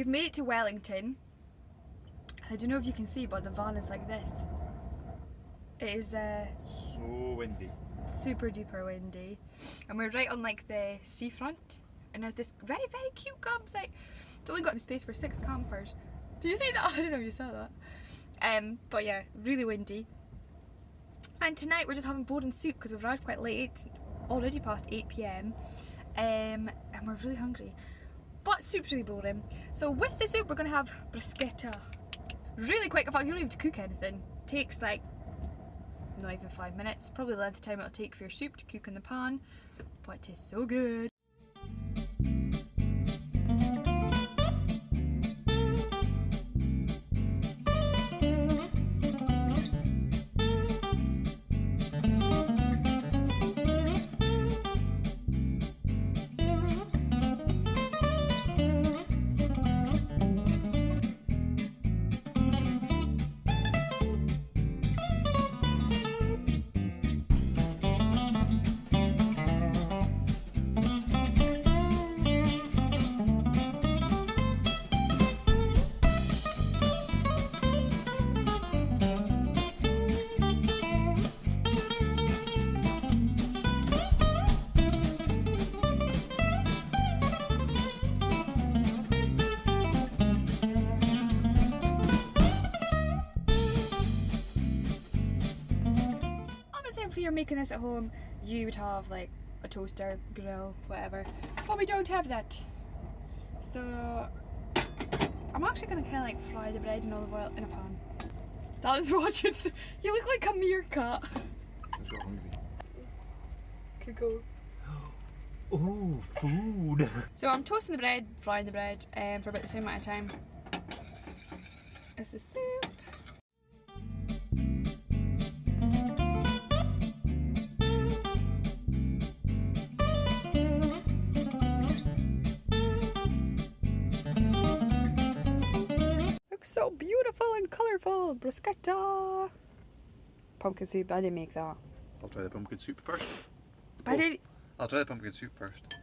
we've made it to Wellington. I don't know if you can see, but the van is like this. It is so windy. Super duper windy. And we're right on like the seafront. And there's this very, very cute campsite. It's only got space for 6 campers. Do you see that? I don't know if you saw that. But yeah, really windy. And tonight we're just having boring soup because we've arrived quite late. It's already past 8 PM. And we're really hungry. But soup's really boring. So with the soup we're going to have bruschetta. Really quick, in fact you don't even have to cook anything. Takes like not even 5 minutes. Probably the length of time it'll take for your soup to cook in the pan. But it tastes so good. If you're making this at home, you would have like a toaster, grill, whatever, but we don't have that. So I'm actually gonna kind of like fry the bread in olive oil in a pan. That is what you look like a meerkat. I've got hungry. Could go. Oh, food! So I'm toasting the bread, frying the bread for about the same amount of time as the soup. So beautiful and colourful! Bruschetta! Pumpkin soup, I didn't make that. I'll try the pumpkin soup first. I'll try the pumpkin soup first.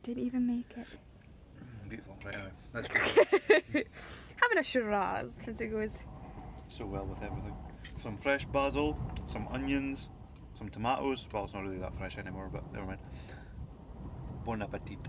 Didn't even make it. Beautiful, right anyway. Let's go. Having a Shiraz since it goes so well with everything. Some fresh basil, some onions, some tomatoes. Well, it's not really that fresh anymore, but never mind. Bon appetit.